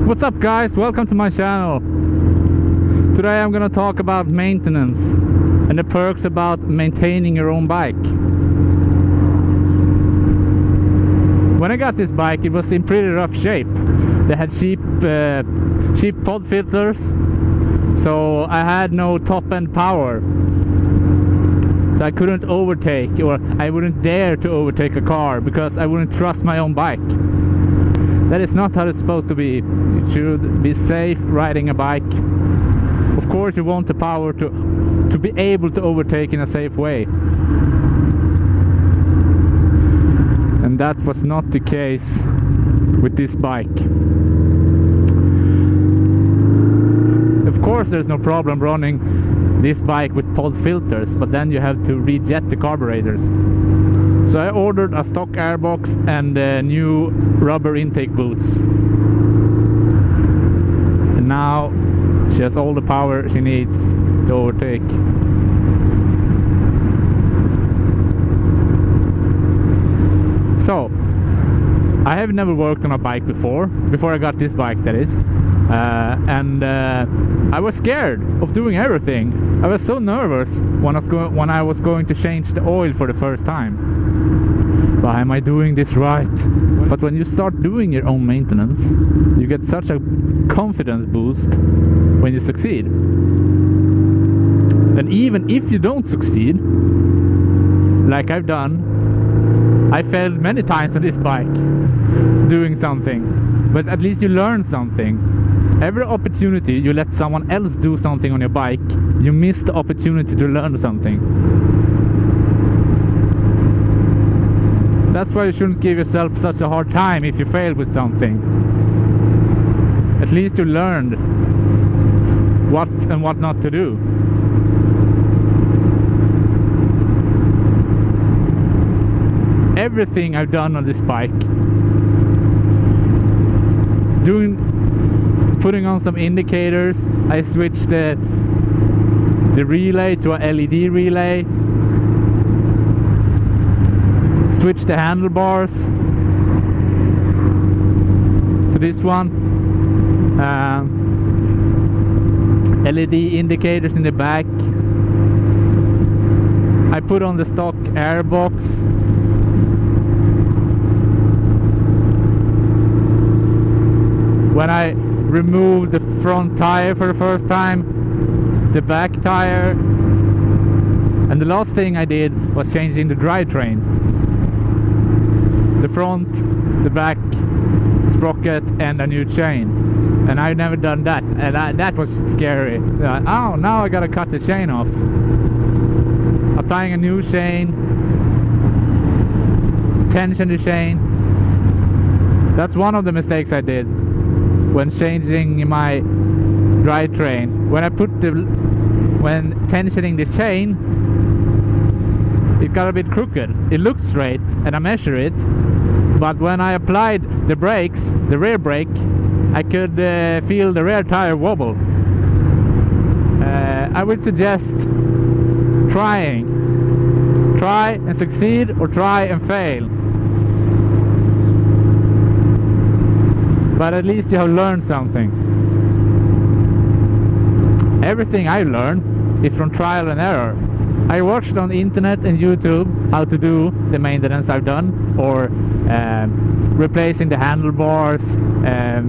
What's up guys, welcome to my channel. Today I'm gonna talk about maintenance and the perks about maintaining your own bike. When I got this bike it was in pretty rough shape. They had cheap pod filters, so I had no top end power. So I couldn't overtake, or I wouldn't dare to overtake a car because I wouldn't trust my own bike. That is not how it's supposed to be. You should be safe riding a bike. Of course you want the power to be able to overtake in a safe way. And that was not the case with this bike. Of course there's no problem running this bike with pod filters, but then you have to rejet the carburetors. So I ordered a stock airbox and new rubber intake boots. And now she has all the power she needs to overtake. So, I have never worked on a bike before I got this bike, that is. I was scared of doing everything. I was so nervous when I was going to change the oil for the first time. Why am I doing this right? But when you start doing your own maintenance, you get such a confidence boost when you succeed. And even if you don't succeed, like I've done, I failed many times on this bike doing something, but at least you learn something. Every opportunity you let someone else do something on your bike, you miss the opportunity to learn something. That's why you shouldn't give yourself such a hard time if you fail with something. At least you learned what and what not to do. Everything I've done on this bike, putting on some indicators, I switched the relay to a LED relay, switched the handlebars to this one, LED indicators in the back. I put on the stock airbox. When I removed the front tire for the first time, the back tire, and the last thing I did was changing the drivetrain. The front, the back, sprocket and a new chain. And I've never done that, and that was scary. Oh, now I gotta cut the chain off. Applying a new chain, tension the chain. That's one of the mistakes I did when changing my drivetrain. When tensioning the chain, it got a bit crooked. It looked straight and I measured it, but when I applied the brakes, the rear brake, I could feel the rear tire wobble. I would suggest try and succeed, or try and fail. But at least you have learned something. Everything I learned is from trial and error. I watched on the internet and YouTube how to do the maintenance I've done, or replacing the handlebars,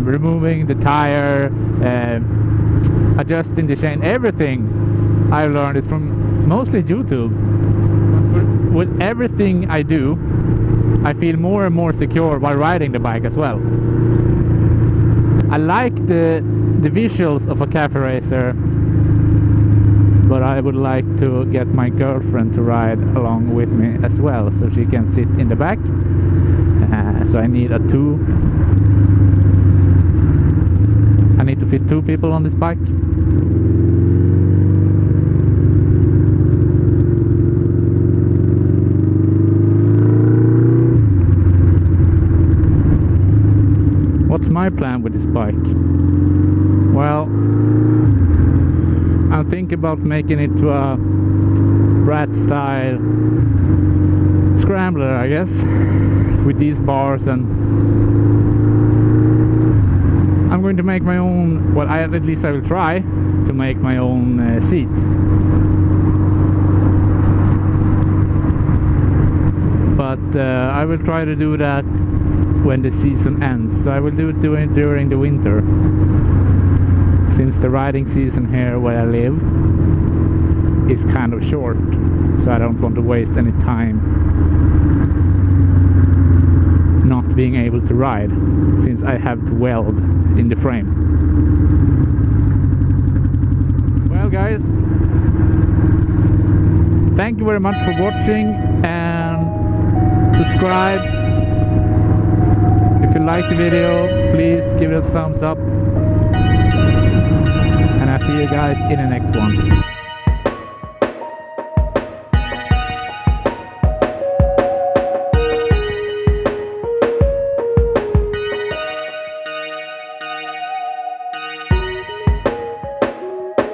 removing the tire, adjusting the chain. Everything I learned is from mostly YouTube. With everything I do, I feel more and more secure while riding the bike as well. I like the visuals of a cafe racer, but I would like to get my girlfriend to ride along with me as well, so she can sit in the back. So I need I need to fit 2 people on this bike. What's my plan with this bike? Well, I'm thinking about making it to a rat style scrambler, I guess, with these bars, and I'm going to make my own, well, at least I will try to make my own seat. But I will try to do that when the season ends. So I will do it during the winter, since the riding season here where I live is kind of short, so I don't want to waste any time not being able to ride, since I have to weld in the frame. Well guys, thank you very much for watching, and subscribe. If you like the video, please give it a thumbs up, and I'll see you guys in the next one.